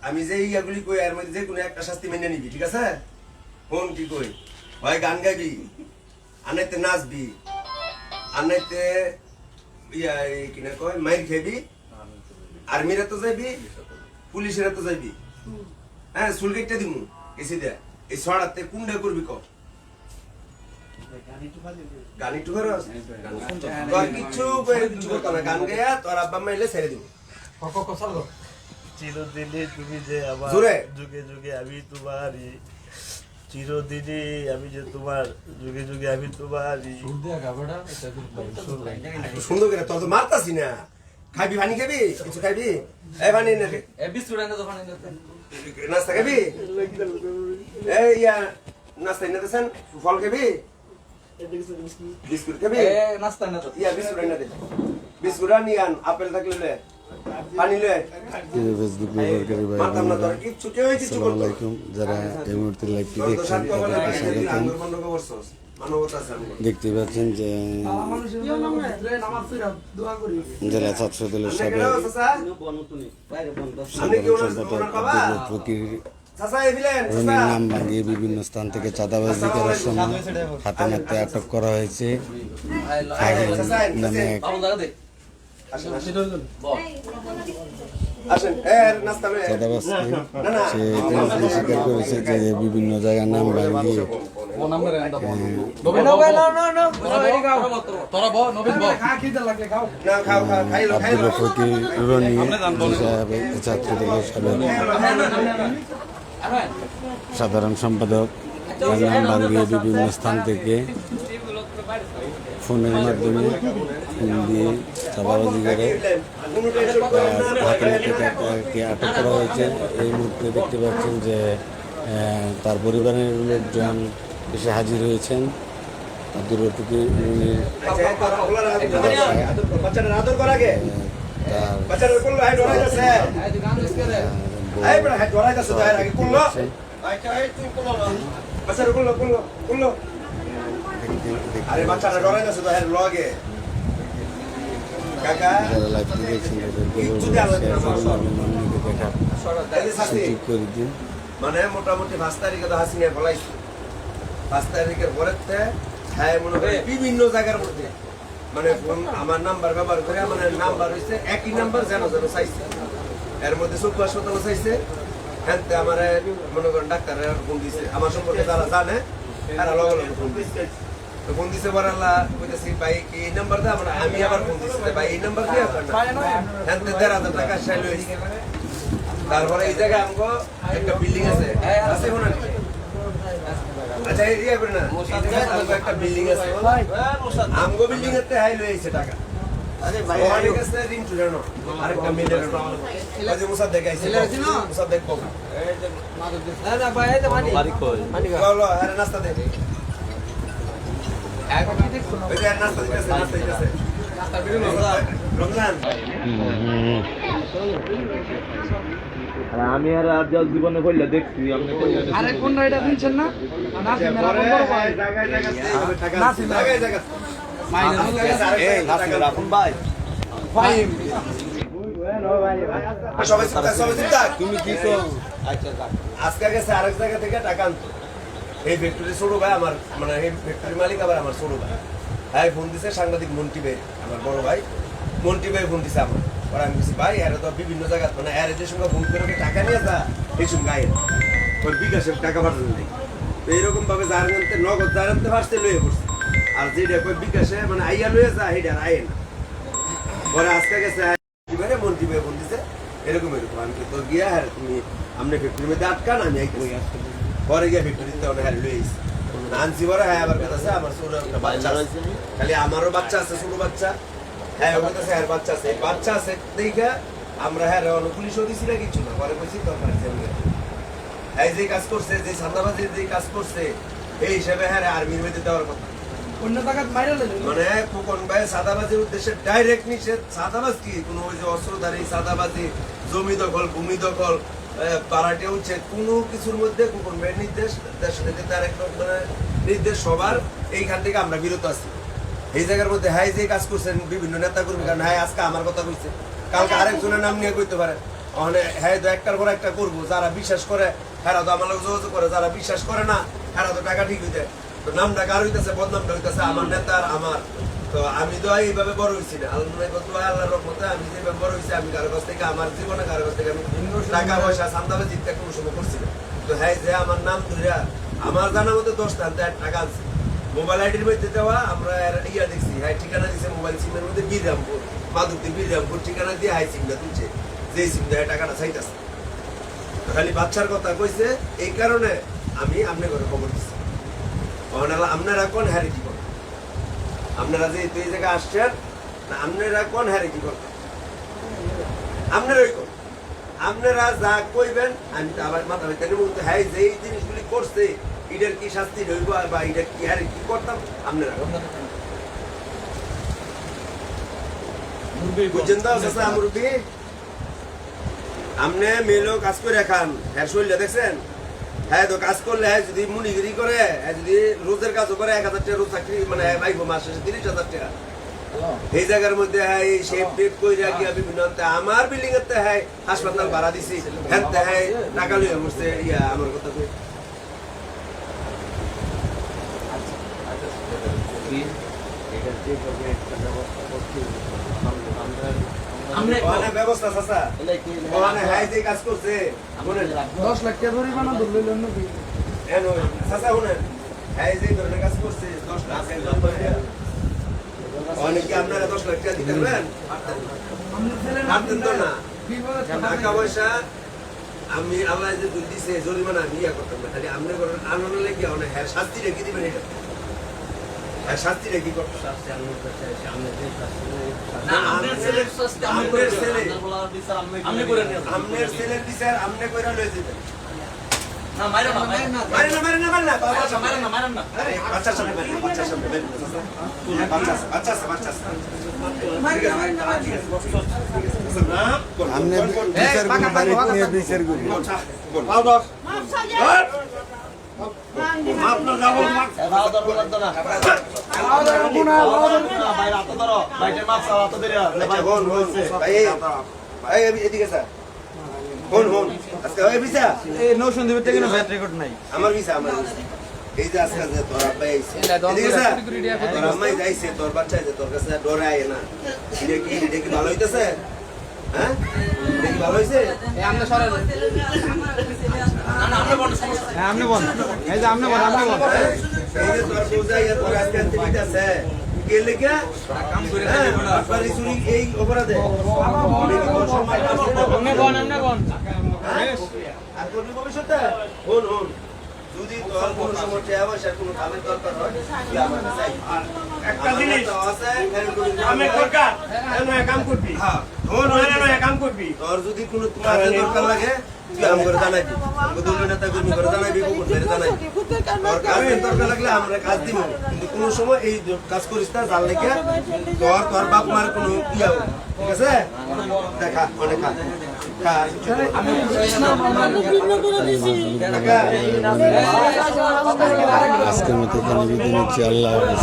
আমি যে ইয়াগুলি কই এর মধ্যে যে কোনো একটা শাস্তি মেনে নিবি, ঠিক আছে? কোন কি কই, হয় গান গাইবি, আনাইতে নাচবি, আনাইতে ইয়া কিনা কয় মাইর খাইবি, আর্মিরা তো যাইবি, পুলিশেরা তো যাইবি। হ্যাঁ, সুলগেটটা দিমু এসি দে। এই ছড়াতে কোনটা করবি ক? গান একটু করো, কিছু করতো না, গান গাইয়া তোর আব্বা মাইলে ছেড়ে দিব। চিরদিনে তুমি যে আমার যুগে যুগে আমি তোমারই, চিরদিনে আমি যে তোমার যুগে যুগে আমি তোমারই। সুন্দর করে তোর তো মারতাছি না। খাবি পানি খাবি, কিছু খাবি? এই পানি না নাস্তা খাবি? এই ইয়া নাস্তা এনে দেন, ফল খাবি? বিস্কুট খাবি? নাস্তা না তো ইয়া বিস্কুট এনে দে। বিস্কুট আনি আন, আপেল থাকলে লে, পানি লে। ফেসবুক ব্যবহারকারী ভাই মারতাম না তোর কিচ্ছু, কেউ কিছু আসসালামু করতো না। আলাইকুম। যারা এই মুহূর্তে লাইভটি তোর তো দেখছেন সাত কপালে তাদেরকে বাইরে দিলি, স্বাগতম। আঙ্গুর বন্ধ করছস। মানবতা আছে আমার। দেখতে পাচ্ছেন যে জেলা ছাত্র দলের আপনি সাবেক কেডা চাচা? আপনি কি ওনার সম্পাদক বাবা? আব্দুল ফকির চাচা এভিলেন, রনির চাচা। নাম ভাঙিয়ে বিভিন্ন স্থান থেকে চাঁদাবাজি করার সময় হাতে নাতে আটক করা হয়েছে। ফাহিম নামে এক আসেন, নাস্তা লয়ে। চাঁদাবাজকে সে ইতিমধ্যে স্বীকার করেছে যে বিভিন্ন জায়গার নাম ভাঙিয়ে না, খাও, খাইলো, আব্দুল ফকির রনি ছাত্র দলের সাধারণ সম্পাদক নাম ভাঙিয়ে বিভিন্ন স্থান থেকে ফোনের মাধ্যমে ফোন দিয়ে চাঁদাবাজি করে হাতে নাতে তাকে আটক করা হয়েছে। এই মুহূর্তে দেখতে পাচ্ছেন যে তার পরিবারের লোকজন এসে হাজির হয়েছেন আব্দুল ফকির রনির বাচ্চাটা আদর কর আগে। তার বাচ্চাটা করলো, হাই ডরাই যাচ্ছে। এই বড় হাই ডরাই যাচ্ছে, তার আগে করলো। বাচ্চাটা করলো। আরে বাচ্চাটা ডরাই যাচ্ছে, তো এর লগে। কাকা যারা লাইভটি দেখছেন তাদেরকে বলবো শেয়ার করুন এবং অন্যকে দেখার সুযোগ করে দিন। মানে মোটামুটি 5 তারিখে তো হাসিনা বলাইছে। 5 তারিখের পরেতে হ্যাঁ মনে করি বিভিন্ন জায়গার মধ্যে মানে ফোন আমার নাম্বার ব্যবহার করে মানে নাম্বার হইছে একই নাম্বার যেন চাইছে। এর মধ্যে 14 হাসপাতাল চাইছে। হ্যাঁ আমার মনে করেন ডাক্তারের ফোন দিছে, আমার সম্পর্কে যারা জানে তারা লগে লগে ফোন দিছে। তো ফোন দিছে পর আল্লাহ কইতেছি ভাই কি এই নাম্বার দা, আমি আবার ফোন দিছি ভাই এই নাম্বার দিয়ে আপনার হ্যাঁ 13,000 টাকা চাইল হইছে। তারপরে এই জায়গায় আমগো একটা বিল্ডিং আছে আছে কোন আচ্ছা ইয়া করে না, এই জায়গায় আমগো একটা বিল্ডিং আছে, আমগো বিল্ডিং এতে হাই লইছে টাকা। আরে ভাই ওখানে গেছে ঋণ চুরানো আরেকটা মিলের ওই যে মুসাদ দেখাইছে মুসাদ দেখবো এই যে না না ভাই এই যে পানি পানি খাও আরে নাস্তা দে ওই যে নাস্তা দিতেছে নাস্তা বিরুল রমজান। আমি আর আজ জীবনে কইলা দেখছি আপনি আরে কোন রাইডা দিনছেন না নাসি মেলা কোন বড় ভাই নাসি জায়গা এই নাসির রাখুন ভাই ফাইম সবাই চিন্তা তুমি কি কো আচ্ছা আজকে গেছে আরেক জায়গা থেকে টাকা আনতো। এই ফ্যাক্টরি ছোট ভাই আমার, মানে এই ফ্যাক্টরি মালিক আবার আমার ছোট ভাই। হ্যাঁ ফোন দিছে সাংবাদিক মন্টি ভাই, আমার বড় ভাই মন্টি ভাই ফোন দিছে আমার। পরে আমি বলছি ভাই এর তো বিভিন্ন জায়গা মানে এর যে সঙ্গে ফোন করে টাকা নিয়ে যা এই সঙ্গে আয় ওর বিকাশে টাকা পাঠানো নেই। তো এইরকম ভাবে যার আনতে নগদ যার আনতে পারছে লয়ে পড়ছে, আর যেটা কই বিকাশে মানে আইয়া লয়ে যা সেইটা আয় না। পরে আজকে গেছে এবারে মন্টি ভাই ফোন দিছে এরকম আমি তো গিয়া হ্যাঁ তুমি আপনি ফ্যাক্টরির মধ্যে আটকান আমি আইতেছি। পরে গিয়ে ফ্যাক্টরিতে অনেক হ্যাঁ লয়ে আইছি আনছি পরে হ্যাঁ আবার কথা আছে আমার ছোট একটা বাচ্চা আছে, খালি আমারও বাচ্চা আছে ছোট বাচ্চা। হ্যাঁ ওর কাছে হ্যাঁ বাচ্চা আছে, বাচ্চা আছে দেখে আমরা হ্যাঁ পুলিশও দিছি না কিছু না। পরে বলছি দরকার এই যে কাজ করছে যে সান্দাবাজির যে কাজ করছে এই হিসাবে হ্যাঁ আর্মির মধ্যে দেওয়ার কথা। অন্য টাকা মাইরা লইল মানে কোন ভাই সাদাবাজির উদ্দেশ্যে ডাইরেক্ট নিষেধ। সাদাবাজ কি কোনো ওই যে অস্ত্রধারী সাদাবাজি, জমি দখল, ভূমি দখল, পাড়াটে উচ্ছেদ কোনো কিছুর মধ্যে কোন ভাইয়ের নির্দেশ দেশ ডাইরেক্ট মানে নির্দেশ সবার এইখান থেকে আমরা বিরত আছি। এই জায়গার মধ্যে হাই যে কাজ করছেন বিভিন্ন নেতা কর্মী, কারণ হাই আজকে আমার কথা কইছে কালকে আরেকজনের নাম নিয়ে কইতে পারে। মানে হ্যাঁ তো একটার পর একটা করবো, যারা বিশ্বাস করে হ্যাঁ তো আমার লোক যোগাযোগ করে, যারা বিশ্বাস করে না হ্যাঁ তো টাকা ঠিক হইতে। তো নামটা কার হইতেছে, বদনামটা হইতেছে আমার নেতার, আমার। তো আমি তো এইভাবে বড় হয়েছি না, আল্লাহর রহমতে আমি যেভাবে বড় হয়েছি, আমি কারো কাছ থেকে আমার জীবনে কারো কাছ থেকে আমি টাকা পয়সা চান্দাবাজি কোনো সময় করছি না। তো হ্যাঁ যে আমার নাম ধরিয়া আমার জানা মতো 10টা টাকা আনছি মোবাইল আইডির মধ্যে দেওয়া। আমরা ইয়া দেখছি হ্যাঁ ঠিকানা দিচ্ছে মোবাইল সিমের মধ্যে বীররামপুর, মাধবদী বীররামপুর ঠিকানা দিয়ে হাই সিমটা তুলছে, যে সিম দেয় টাকাটা চাইতেছে। খালি বাচ্চার কথা কইছে, এই কারণে আমি আপনার ঘরে খবর দিচ্ছি। আপনারা কোন হ্যারে কি করেন, আপনারা যে এই জায়গায় আসছেন না, আপনারা কোন হ্যারে কি করেন, আপনারাই করেন। আপনারা যা কইবেন আমি তো আবার মাথা ব্যথা বলতে হ্যাঁ যে এই জিনিসগুলি করছে এটার কি শাস্তি হইব বা এটা কি হ্যারে কি করতাম আপনারা বুঝছেন তো? মুরব্বী আপনি মেলো কাজ করে খান, হ্যাঁ শরীরটা দেখছেন? হ্যাঁ তো কাজ করলে হ্যাঁ যদি মুনিগিরি করে, হ্যাঁ যদি রোজের কাজও করে 1000 টাকা রোজ চাকরি মানে পাইব মাস শেষে 30,000 টাকা। এই জায়গার মধ্যে হ্যাঁ শেপ টেপ কইরা গিয়া বিভিন্ন আমার বিল্ডিং এর হ্যাঁ হাসপাতাল ভাড়া দিছি, হ্যাঁ হ্যাঁ টাকা লইয়া বসছে ইয়া আমার কথা কই। ব্যবস্থা চাচা হ্যাঁ যে কাজ করছে 10 লাখ টাকা ধরে বানা ধরলেন নাকি? চাচা শুনেন হ্যাঁ যে ধরনের কাজ করছে 10 লাখ অনেকে আপনারা 10 লাখ টাকা দিতে পারবেন? পারতেন তো না। টাকা পয়সা আমি আল্লাহ যে দুই দিছে জরিমানা আমি ইয়া করতাম না, খালি আপনার আনন্দ লেগে অনেক হ্যাঁ শাস্তি রেখে দিবেন। এটা হ্যাঁ শাস্তি রেখে করতে আপনার ছেলের বিচার আপনি কইরা লয়ে যাবেন। এদিকে স্যার আমার ভিসা এই যে আজকে যে তোর আব্বাই আইছে এদিকে স্যার তোর আম্মাই যাইছে, তোর বাচ্চা আইছে, তোর কাছে ডরে আয় না। এটা কি ভালো হইতেছে? হ্যাঁ এটা কি ভালো হইছে? এই যে তোর পূজা ইয়া তোর আজকে আনতে দিতেছে কে লেগে বাটপারি চুরি এই অপরাধে আর তোর ভবিষ্যতে হন যদি তোর কোন সময় চাইব সে কোনো কামের দরকার হয় তুই আমার চাই। একটা জিনিস আছে আমি দরকার এনে কাম করবি। হ্যাঁ হন এনে কাম করবি। তোর যদি কোনো কাজের দরকার লাগে তুই আম করে জানাইবি, আমগো দলীয় নেতা কর্মী করে জানাইবি, কোন করে জানাইবি। তোর কাজের দরকার লাগলে আমরা কাজ দিব, কিন্তু কোনো সময় এই কাজ করিস না জাল লেগে তোর বাপ মার কোনো ইয়া ঠিক আছে? দেখা অনেক খা আজকের মতো এখানে বিদায় নিচ্ছি। আল্লাহ হাফেজ।